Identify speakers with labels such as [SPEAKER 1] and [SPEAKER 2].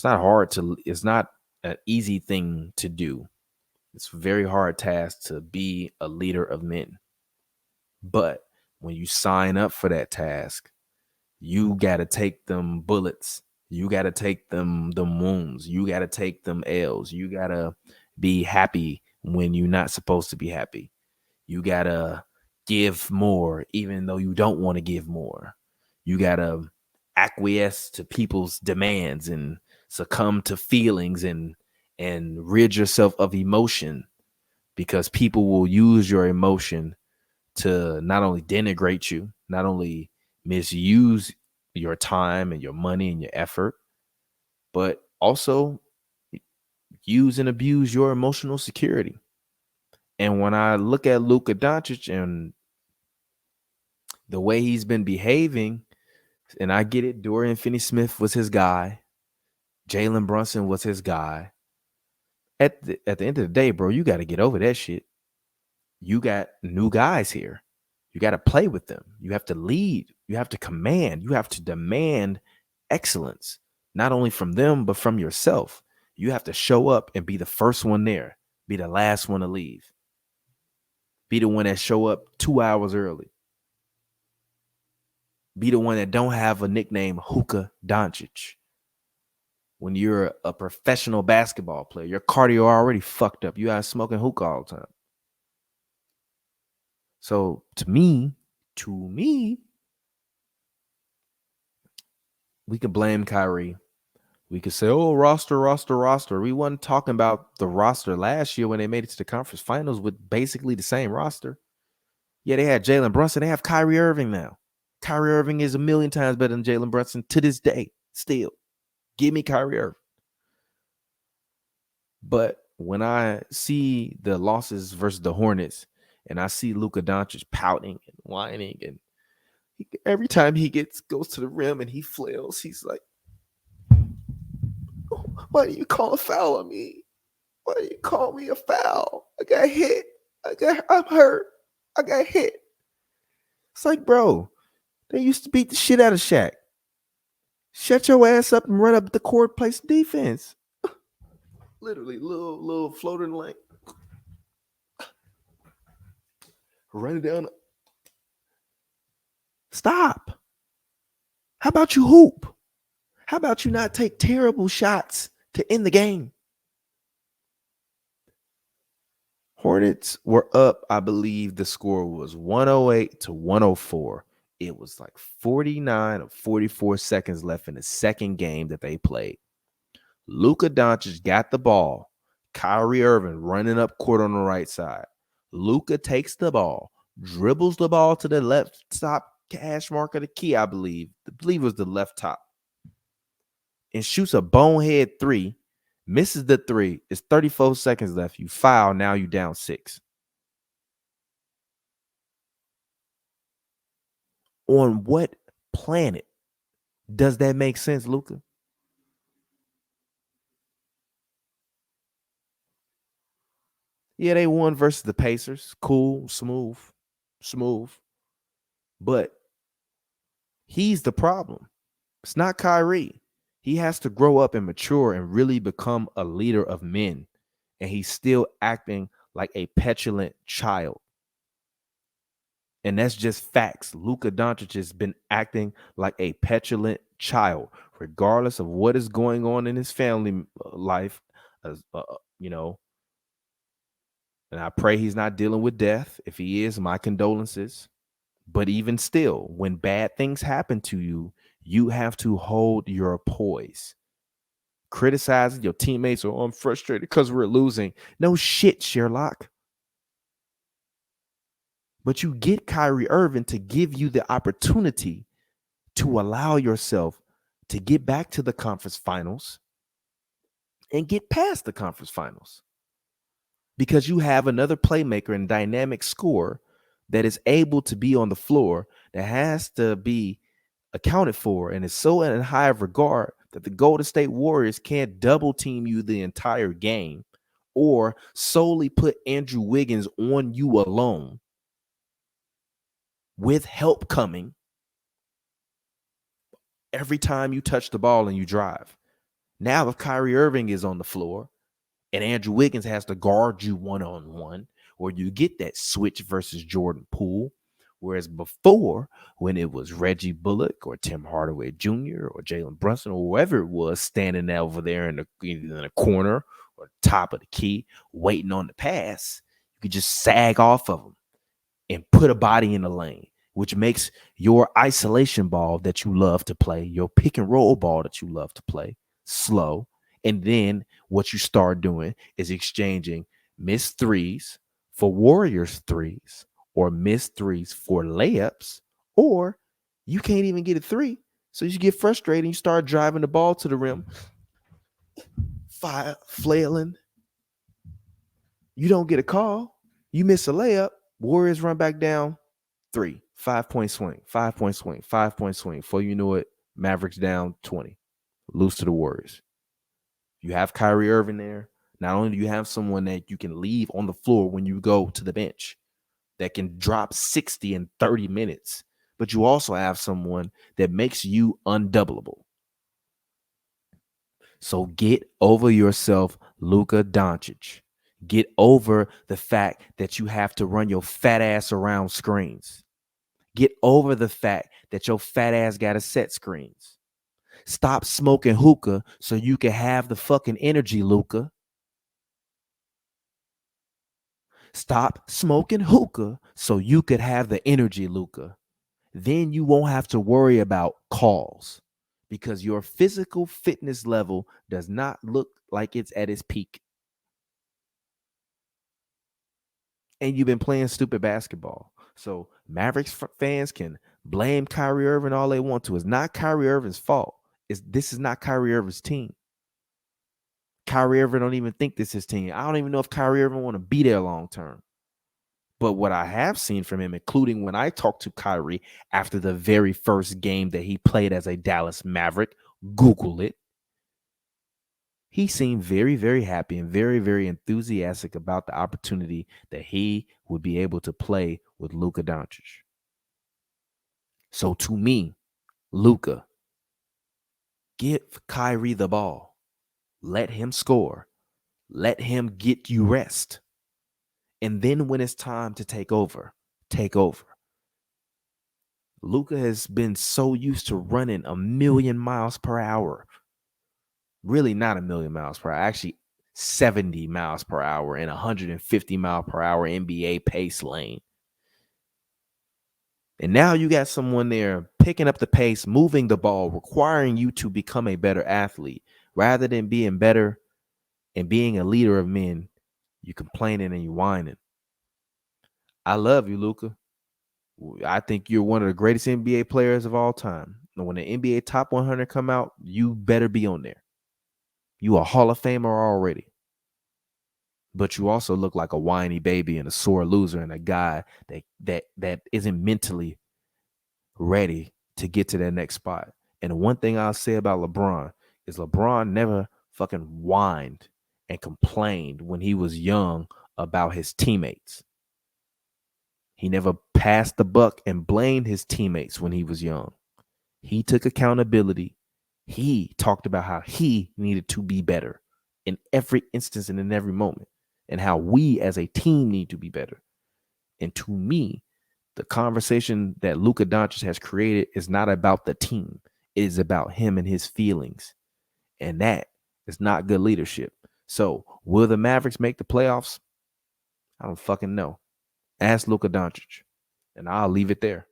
[SPEAKER 1] It's not an easy thing to do. It's a very hard task to be a leader of men. But when you sign up for that task, you got to take them bullets. You got to take them wounds. You got to take them L's. You got to be happy when you're not supposed to be happy. You got to give more even though you don't want to give more. You got to acquiesce to people's demands and succumb to feelings and rid yourself of emotion, because people will use your emotion to not only denigrate you, not only misuse your time and your money and your effort, but also use and abuse your emotional security. And when I look at Luka Doncic and the way he's been behaving, and I get it, Dorian Finney-Smith was his guy. Jalen Brunson was his guy. At the end of the day, bro, you got to get over that shit. You got new guys here. You got to play with them. You have to lead. You have to command. You have to demand excellence, not only from them, but from yourself. You have to show up and be the first one there, be the last one to leave, be the one that show up 2 hours early, be the one that don't have a nickname, Luka Doncic. When you're a professional basketball player, your cardio already fucked up. You out smoking hookah all the time. So to me, we could blame Kyrie. We could say, oh, roster. We wasn't talking about the roster last year when they made it to the conference finals with basically the same roster. Yeah, they had Jalen Brunson. They have Kyrie Irving now. Kyrie Irving is a million times better than Jalen Brunson to this day. Still, give me Kyrie Irving. But when I see the losses versus the Hornets, and I see Luka Doncic pouting and whining, and every time he goes to the rim and he flails, he's like, why do you call a foul on me? Why do you call me a foul? I got hit. I'm hurt. I got hit. It's like, bro, they used to beat the shit out of Shaq. Shut your ass up and run up the court, play some defense. Literally, little floating lane. Run it down. Stop. How about you hoop? How about you not take terrible shots to end the game? Hornets were up, I believe the score was 108 to 104. It was like 49 or 44 seconds left in the second game that they played. Luka Doncic got the ball. Kyrie Irving running up court on the right side. Luka takes the ball, dribbles the ball to the left top hash mark of the key, I believe. I believe it was the left top. And shoots a bonehead three. Misses the three. It's 34 seconds left. You foul. Now you down 6. On what planet does that make sense, Luka? Yeah, they won versus the Pacers. Cool, smooth. But he's the problem. It's not Kyrie. He has to grow up and mature and really become a leader of men. And he's still acting like a petulant child. And that's just facts. Luka Doncic has been acting like a petulant child, regardless of what is going on in his family life, you know. And I pray he's not dealing with death. If he is, my condolences. But even still, when bad things happen to you, you have to hold your poise. Criticizing your teammates, or I'm frustrated because we're losing. No shit, Sherlock. But you get Kyrie Irving to give you the opportunity to allow yourself to get back to the conference finals and get past the conference finals. Because you have another playmaker and dynamic scorer that is able to be on the floor, that has to be accounted for, and is so in high of regard that the Golden State Warriors can't double team you the entire game or solely put Andrew Wiggins on you alone with help coming every time you touch the ball and you drive. Now, if Kyrie Irving is on the floor and Andrew Wiggins has to guard you one-on-one, or you get that switch versus Jordan Poole, whereas before, when it was Reggie Bullock or Tim Hardaway Jr. or Jalen Brunson or whoever it was standing over there in the corner or top of the key waiting on the pass, you could just sag off of them and put a body in the lane, which makes your isolation ball that you love to play, your pick and roll ball that you love to play, slow. And then what you start doing is exchanging missed threes for Warriors threes, or missed threes for layups, or you can't even get a three. So you get frustrated and you start driving the ball to the rim, flailing. You don't get a call. You miss a layup. Warriors run back down 3, 5-point swing, 5-point swing, 5-point swing. Before you know it, Mavericks down 20, lose to the Warriors. You have Kyrie Irving there. Not only do you have someone that you can leave on the floor when you go to the bench that can drop 60 in 30 minutes, but you also have someone that makes you undoubleable. So get over yourself, Luka Doncic. Get over the fact that you have to run your fat ass around screens. Get over the fact that your fat ass got to set screens. Stop smoking hookah so you can have the fucking energy, Luka. Stop smoking hookah so you could have the energy, Luka. Then you won't have to worry about calls because your physical fitness level does not look like it's at its peak. And you've been playing stupid basketball. So Mavericks fans can blame Kyrie Irving all they want to. It's not Kyrie Irving's fault. This is not Kyrie Irving's team. Kyrie Irving don't even think this is his team. I don't even know if Kyrie Irving want to be there long term. But what I have seen from him, including when I talked to Kyrie after the very first game that he played as a Dallas Maverick, Google it, he seemed very, very happy and very, very enthusiastic about the opportunity that he would be able to play with Luka Doncic. So to me, Luka, give Kyrie the ball. Let him score. Let him get you rest. And then when it's time to take over, take over. Luka has been so used to running 1,000,000 miles per hour. Really not 1,000,000 miles per hour, actually 70 miles per hour in 150 mile per hour NBA pace lane. And now you got someone there picking up the pace, moving the ball, requiring you to become a better athlete. Rather than being better and being a leader of men, you complaining and you whining. I love you, Luka. I think you're one of the greatest NBA players of all time. And when the NBA top 100 come out, you better be on there. You a Hall of Famer already. But you also look like a whiny baby and a sore loser and a guy that isn't mentally ready to get to that next spot. And one thing I'll say about LeBron is LeBron never fucking whined and complained when he was young about his teammates. He never passed the buck and blamed his teammates when he was young. He took accountability. He talked about how he needed to be better in every instance and in every moment, and how we as a team need to be better. And to me, the conversation that Luka Doncic has created is not about the team. It is about him and his feelings. And that is not good leadership. So will the Mavericks make the playoffs? I don't fucking know. Ask Luka Doncic. And I'll leave it there.